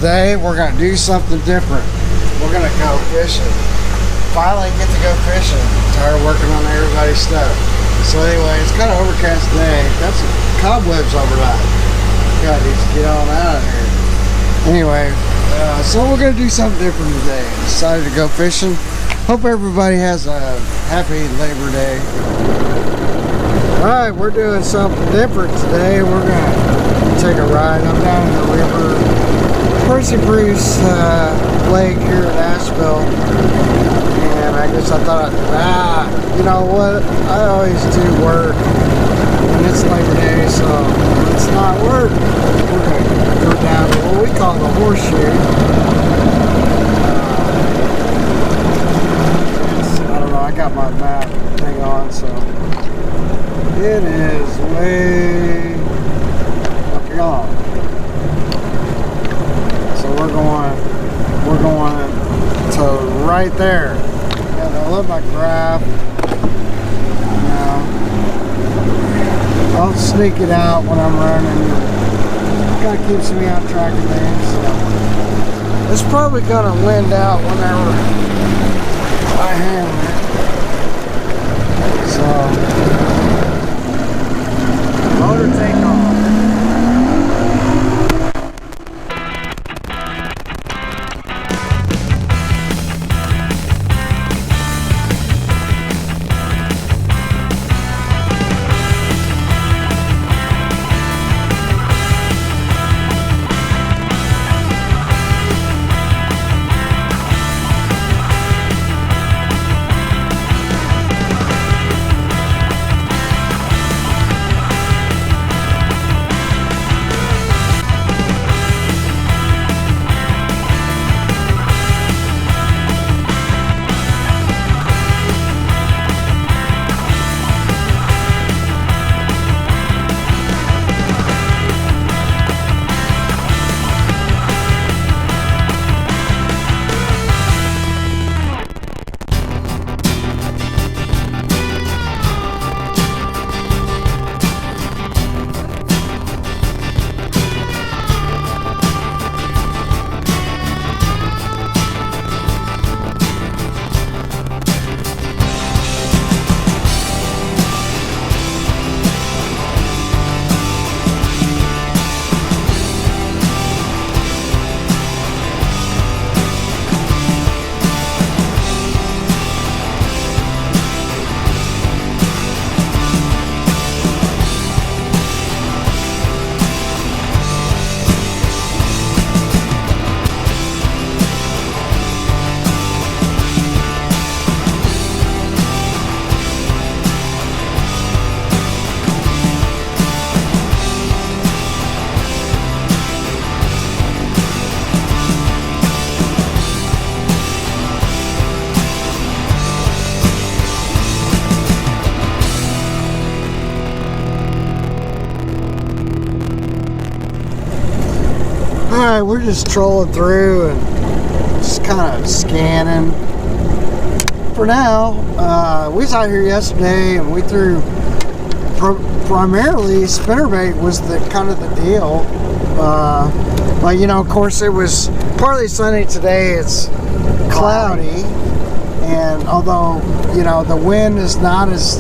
today we're gonna do something different. We're gonna go fishing. Finally get to go fishing. Tired of working on everybody's stuff. So anyway, it's kind of overcast today. Got some cobwebs overnight. God, needs to get on out of here. Anyway, so we're gonna do something different today. Decided to go fishing. Hope everybody has a happy Labor Day. Alright, we're doing something different today. We're gonna take a ride. I'm down in the river, Percy Priest Lake here in Nashville. And I guess I thought, you know what? I always do work when it's Labor Day, so let's not work. We're gonna go down to what we call the horseshoe. I don't know, I got my map thing on, so it is way up gone. So we're going to right there. And I love my graph. I'll sneak it out when I'm running. Kind of keeps me on track of things. So it's probably gonna wind out whenever I handle it. So motor take off. Alright, we're just trolling through and just kind of scanning. For now, we was out here yesterday and we threw primarily spinnerbait was the kind of the deal. But you know, of course, it was partly sunny today. It's cloudy, and although you know the wind is not as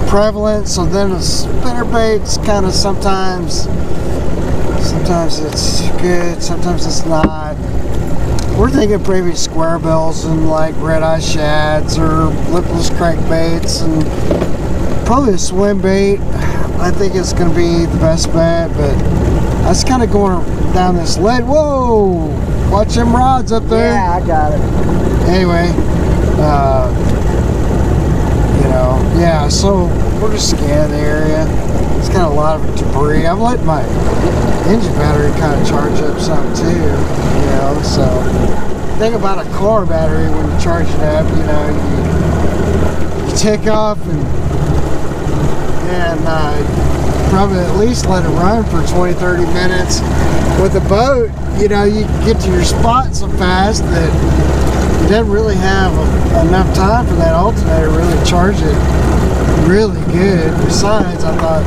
prevalent, so then the spinnerbait's kind of sometimes it's good, sometimes it's not. We're thinking maybe square bills and like red-eye shads or lipless crankbaits, and probably a swim bait. I think it's going to be the best bet, but I was kind of going down this lead. Whoa! Watch them rods up there. Yeah, I got it. Anyway, you know, yeah, so we're just scanning the area. It's got a lot of debris. I'm letting my engine battery kind of charge up some too, you know, so the thing about a car battery when you charge it up, you know, you take off and probably at least let it run for 20-30 minutes. With a boat, you know, you get to your spot so fast that you don't really have enough time for that alternator to really charge it really good. Besides, I thought,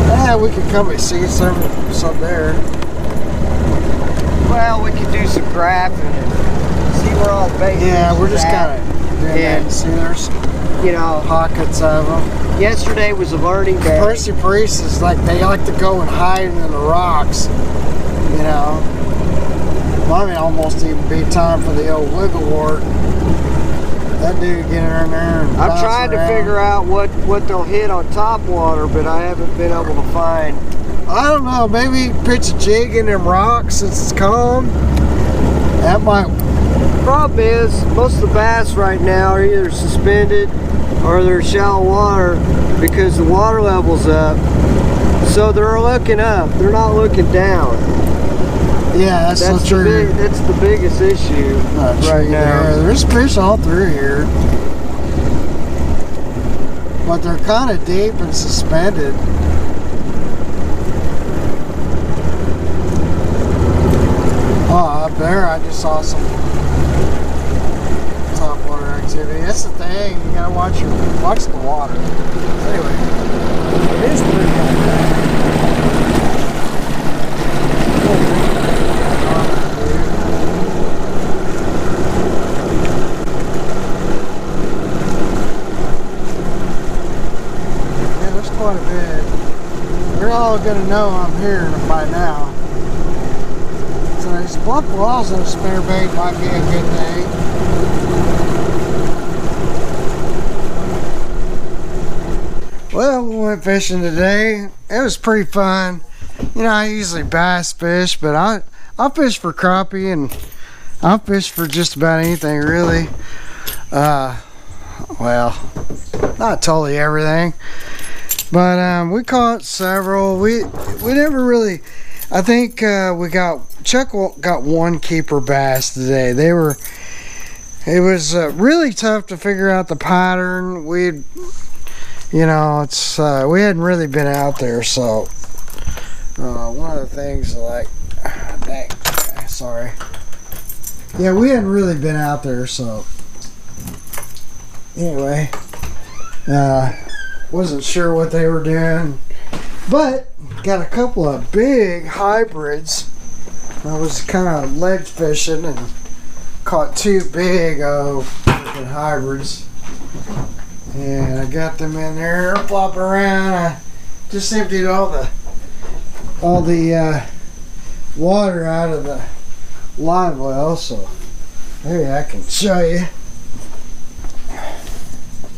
yeah, we could come and see some there. Well, we could do some graphing and see where all the bait. Yeah, we're just kind of doing that. See, there's, you know, pockets of them. Yesterday was a learning day. Percy Priest is like, they like to go and hide in the rocks, you know. Might almost even be time for the old wigglewort. That dude get in there and I've tried to figure out what they'll hit on top water, but I haven't been able to find. I don't know, maybe pitch a jig in them rocks since it's calm. That might. Problem is, most of the bass right now are either suspended or they're shallow water because the water level's up. So they're looking up, they're not looking down. Yeah, that's so true. That's the biggest issue right now. Yeah, there's fish all through here. But they're kind of deep and suspended. Oh, up there I just saw some top water activity. That's the thing, you gotta watch the water. Anyway, it is pretty good. Yeah, there's quite a bit. You're all gonna know I'm here by now. So these bluff walls on spinnerbait might be a good thing. Well, we went fishing today. It was pretty fun. You know, I usually bass fish, but I'll fish for crappie and I'll fish for just about anything really. Well, not totally everything, but we caught several. We never really. I think Chuck got one keeper bass today. It was really tough to figure out the pattern. We hadn't really been out there, so one of the things like, dang, sorry. Yeah, we hadn't really been out there, so anyway, wasn't sure what they were doing, but got a couple of big hybrids. I was kind of ledge fishing and caught two big freaking hybrids, and I got them in there flopping around. I just emptied all the water out of the live well, so maybe I can show you.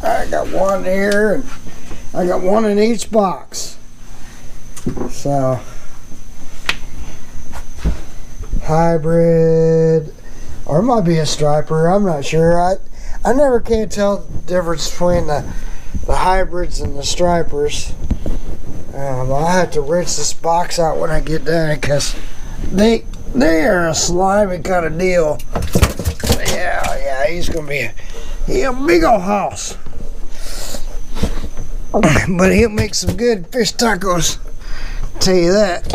I got one here and I got one in each box. So hybrid, or it might be a striper, I'm not sure. I never can tell the difference between the hybrids and the stripers. I'll have to rinse this box out when I get done because they are a slimy kind of deal. Yeah, he's gonna be a big old house. But he'll make some good fish tacos, I'll tell you that.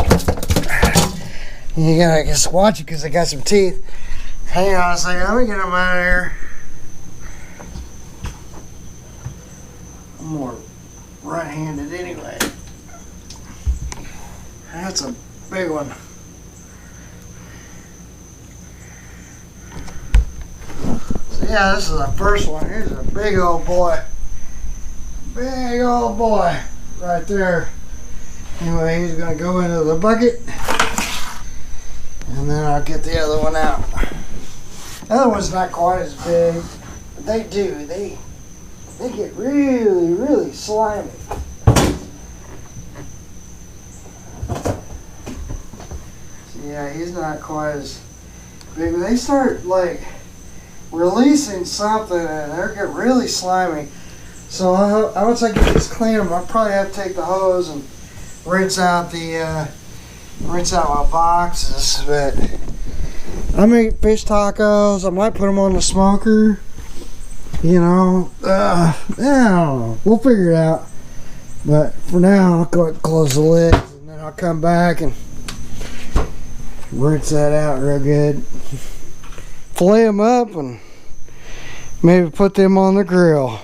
You gotta just watch it because they got some teeth. Hang on a second, let me get them out of here. I'm more right-handed anyway. That's a big one. So yeah, this is the first one. Here's a big old boy. Big old boy right there. Anyway, he's gonna go into the bucket and then I'll get the other one out. The other one's not quite as big, but they get really, really slimy. So yeah, he's not quite as big, but they start like releasing something and they get really slimy. So once I get this clean, I'll probably have to take the hose and rinse out my boxes. But I make fish tacos. I might put them on the smoker. You know, I don't know. We'll figure it out. But for now, I'll go ahead and close the lid, and then I'll come back and rinse that out real good. Fillet them up and maybe put them on the grill.